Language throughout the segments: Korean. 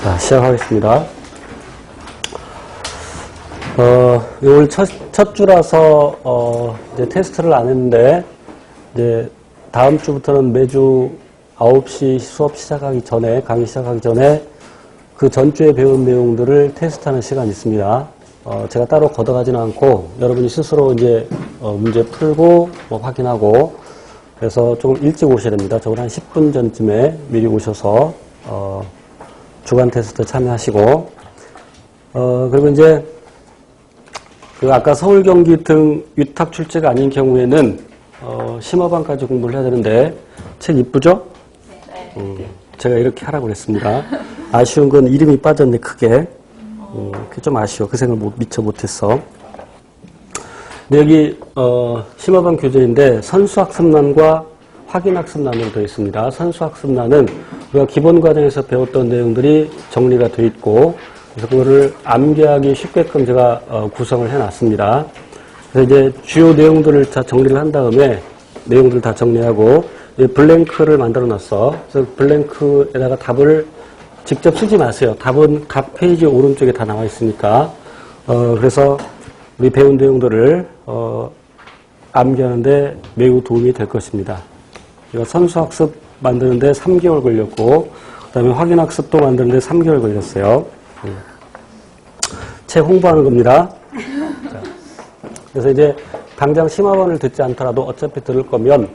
자, 시작하겠습니다. 오늘 첫 주라서, 이제 테스트를 안 했는데, 이제 다음 주부터는 매주 9시 수업 시작하기 전에, 강의 시작하기 전에 그 전주에 배운 내용들을 테스트하는 시간이 있습니다. 제가 따로 걷어가지는 않고, 여러분이 스스로 이제, 문제 풀고, 확인하고, 그래서 조금 일찍 오셔야 됩니다. 적어도 한 10분 전쯤에 미리 오셔서, 주간 테스트 참여하시고, 그리고 이제, 아까 서울, 경기 등 위탁 출제가 아닌 경우에는, 심화반까지 공부를 해야 되는데, 책 이쁘죠? 네. 제가 이렇게 하라고 그랬습니다. 아쉬운 건 이름이 빠졌네, 크게. 그게 좀 아쉬워. 그 생각을 미처 못했어. 근데 여기, 심화반 교재인데, 선수학습란과 확인학습란으로 되어 있습니다. 선수학습란은 우리가 기본 과정에서 배웠던 내용들이 정리가 되어 있고, 그래서 그거를 암기하기 쉽게끔 제가 구성을 해놨습니다. 그래서 이제 주요 내용들을 다 정리를 한 다음에 내용들을 다 정리하고 블랭크를 만들어 놨어. 그래서 블랭크에다가 답을 직접 쓰지 마세요. 답은 각 페이지 오른쪽에 다 나와 있으니까. 그래서 우리 배운 내용들을 암기하는데 매우 도움이 될 것입니다. 이거 선수학습 만드는데 3개월 걸렸고, 그 다음에 확인학습도 만드는데 3개월 걸렸어요. 책 홍보하는 겁니다. 자, 그래서 이제 당장 심화반을 듣지 않더라도 어차피 들을 거면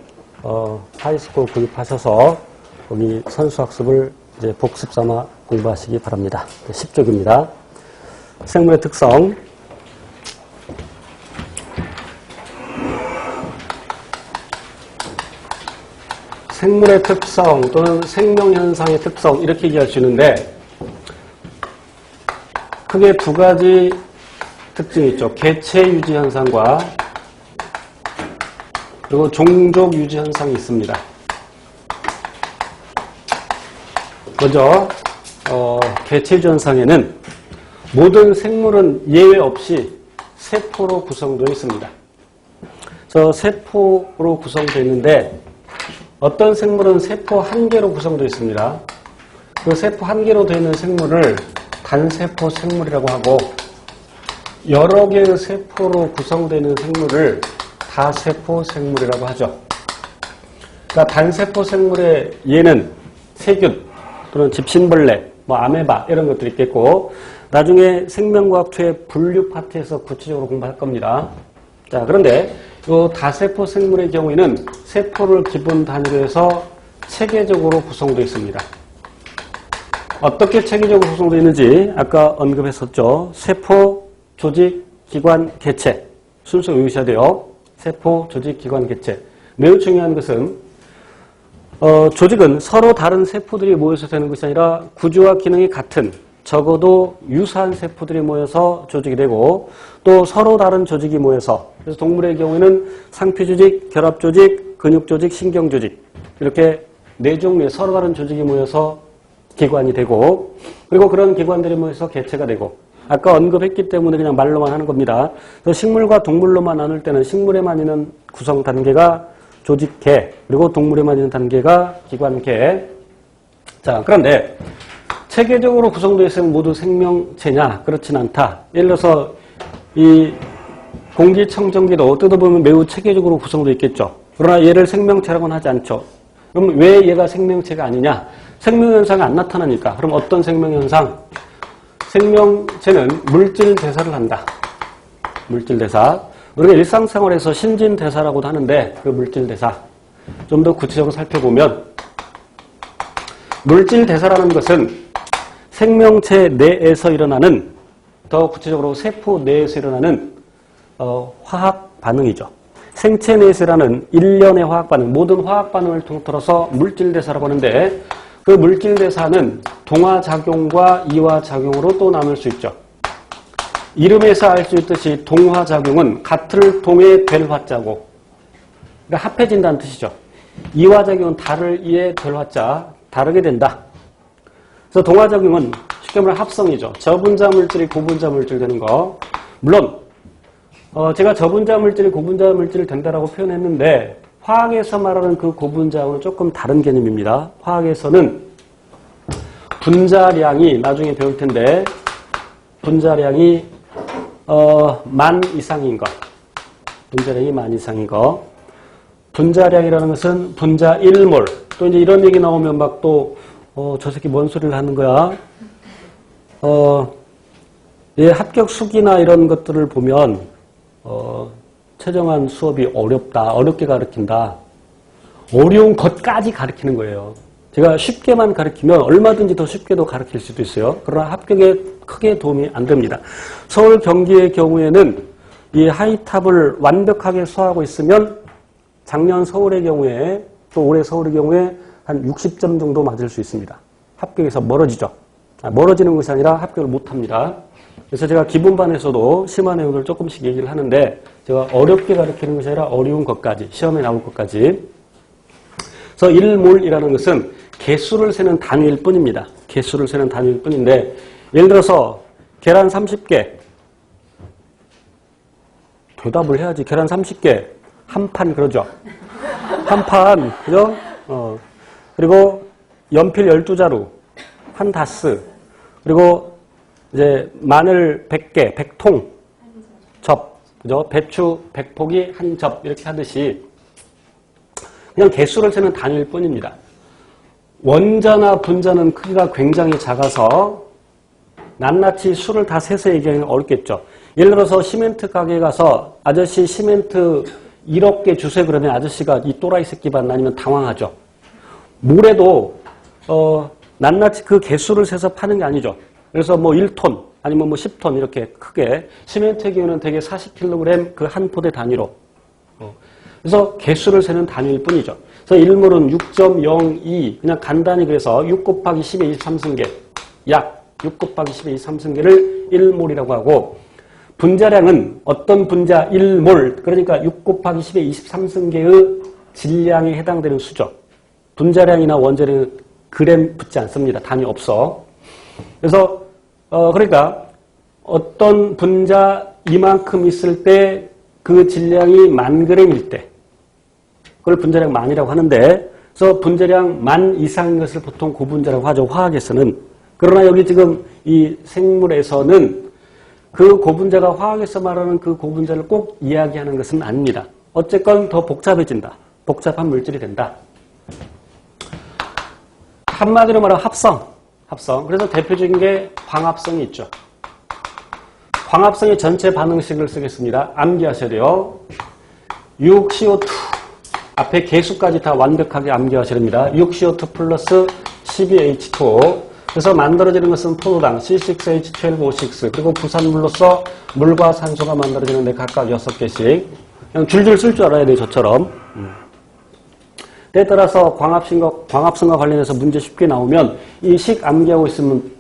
하이스쿨 구입하셔서 거기 선수학습을 이제 복습 삼아 공부하시기 바랍니다. 10쪽입니다. 생물의 특성. 생물의 특성 또는 생명현상의 특성 이렇게 얘기할 수 있는데 크게 두 가지 특징이 있죠. 개체 유지 현상과 그리고 종족 유지 현상이 있습니다. 먼저 개체 유지 현상에는 모든 생물은 예외 없이 세포로 구성되어 있습니다. 그래서 세포로 구성되어 있는데 어떤 생물은 세포 한 개로 구성되어 있습니다. 그 세포 한 개로 되어 있는 생물을 단세포 생물이라고 하고 여러 개의 세포로 구성되는 생물을 다세포 생물이라고 하죠. 그러니까 단세포 생물의 예는 세균 또는 집신벌레, 아메바 이런 것들이 있겠고 나중에 생명과학초의 분류 파트에서 구체적으로 공부할 겁니다. 자, 그런데 이 다세포 생물의 경우에는 세포를 기본 단위로 해서 체계적으로 구성되어 있습니다. 어떻게 체계적으로 구성되어 있는지 아까 언급했었죠. 세포, 조직, 기관, 개체. 순서 외우셔야 돼요. 세포, 조직, 기관, 개체. 매우 중요한 것은 조직은 서로 다른 세포들이 모여서 되는 것이 아니라 구조와 기능이 같은 적어도 유사한 세포들이 모여서 조직이 되고 또 서로 다른 조직이 모여서 그래서 동물의 경우에는 상피조직, 결합조직, 근육조직, 신경조직 이렇게 네 종류의 서로 다른 조직이 모여서 기관이 되고 그리고 그런 기관들이 모여서 개체가 되고 아까 언급했기 때문에 그냥 말로만 하는 겁니다. 그래서 식물과 동물로만 나눌 때는 식물에만 있는 구성 단계가 조직계 그리고 동물에만 있는 단계가 기관계. 자, 그런데 체계적으로 구성되어 있으면 모두 생명체냐? 그렇진 않다. 예를 들어서 이 공기청정기도 뜯어보면 매우 체계적으로 구성되어 있겠죠. 그러나 얘를 생명체라고는 하지 않죠. 그럼 왜 얘가 생명체가 아니냐? 생명현상이 안 나타나니까. 그럼 어떤 생명현상? 생명체는 물질 대사를 한다. 물질 대사. 우리가 일상생활에서 신진대사라고도 하는데 그 물질 대사. 좀 더 구체적으로 살펴보면 물질 대사라는 것은 생명체 내에서 일어나는 더 구체적으로 세포 내에서 일어나는 화학 반응이죠. 생체 내에서 일어나는 일련의 화학 반응, 모든 화학 반응을 통틀어서 물질 대사라고 하는데 그 물질 대사는 동화작용과 이화작용으로 또 나눌 수 있죠. 이름에서 알 수 있듯이 동화작용은 같을 동에 될 화자고 그러니까 합해진다는 뜻이죠. 이화작용은 다를 이에 될 화자, 다르게 된다. 그래서 동화작용은 쉽게 말하면 합성이죠. 저분자 물질이 고분자 물질 되는 거. 물론 제가 저분자 물질이 고분자 물질 된다라고 표현했는데 화학에서 말하는 그 고분자하고는 조금 다른 개념입니다. 화학에서는 분자량이 나중에 배울 텐데 분자량이 만 이상인 것. 분자량이 만 이상인 것. 분자량이라는 것은 분자 1몰. 또 이제 이런 얘기 나오면 막 또 저 새끼 뭔 소리를 하는 거야. 예, 합격 수기나 이런 것들을 보면 최정한 수업이 어렵다. 어렵게 가르친다. 어려운 것까지 가르치는 거예요. 제가 쉽게만 가르치면 얼마든지 더 쉽게도 가르칠 수도 있어요. 그러나 합격에 크게 도움이 안 됩니다. 서울 경기의 경우에는 이 하이탑을 완벽하게 소화하고 있으면 작년 서울의 경우에 또 올해 서울의 경우에 한 60점 정도 맞을 수 있습니다. 합격에서 멀어지죠. 멀어지는 것이 아니라 합격을 못합니다. 그래서 제가 기본반에서도 심화 내용을 조금씩 얘기를 하는데 제가 어렵게 가르치는 것이 아니라 어려운 것까지 시험에 나올 것까지. 그래서 1몰이라는 것은 개수를 세는 단위일 뿐입니다. 개수를 세는 단위일 뿐인데 예를 들어서 계란 30개 대답을 해야지. 계란 30개 한 판 그러죠. 한 판 그죠? 그리고 연필 12자루 한 다스 그리고 이제 마늘 100개 100통 접 그죠? 배추 100포기 한 접 이렇게 하듯이 그냥 개수를 세는 단위일 뿐입니다. 원자나 분자는 크기가 굉장히 작아서 낱낱이 수를 다 세서 얘기하기는 어렵겠죠. 예를 들어서 시멘트 가게에 가서 아저씨 시멘트 1억 개 주세요 그러면 아저씨가 이 또라이 새끼 반 아니면 당황하죠. 모래도 낱낱이 그 개수를 세서 파는 게 아니죠. 그래서 뭐 1톤 아니면 뭐 10톤 이렇게 크게 시멘트의 경우는 대개 40kg 그 한 포대 단위로 그래서 개수를 세는 단위일 뿐이죠. 그래서 1몰은 6.02 그냥 간단히 그래서 6 곱하기 10의 23승계 약 6 곱하기 10의 23승계를 1몰이라고 하고 분자량은 어떤 분자 1몰 그러니까 6 곱하기 10의 23승계의 질량에 해당되는 수죠. 분자량이나 원자량은 그램 붙지 않습니다. 단위 없어. 그래서 그러니까 어떤 분자 이만큼 있을 때 그 질량이 10,000g일 때 그걸 분자량 만이라고 하는데 그래서 분자량 10,000 이상인 것을 보통 고분자라고 하죠. 화학에서는. 그러나 여기 지금 이 생물에서는 그 고분자가 화학에서 말하는 그 고분자를 꼭 이야기하는 것은 아닙니다. 어쨌건 더 복잡해진다. 복잡한 물질이 된다. 한마디로 말하면 합성. 그래서 대표적인 게 광합성이 있죠. 광합성의 전체 반응식을 쓰겠습니다. 암기하셔야 돼요. 6CO2 앞에 개수까지 다 완벽하게 암기하셔야 됩니다. 6CO2 플러스 12H2O 그래서 만들어지는 것은 포도당 C6H12O6 그리고 부산물로서 물과 산소가 만들어지는데 각각 6개씩 그냥 줄줄 쓸 줄 알아야 돼요. 저처럼. 때에 따라서 광합성과 관련해서 문제 쉽게 나오면 이 식 암기하고 있으면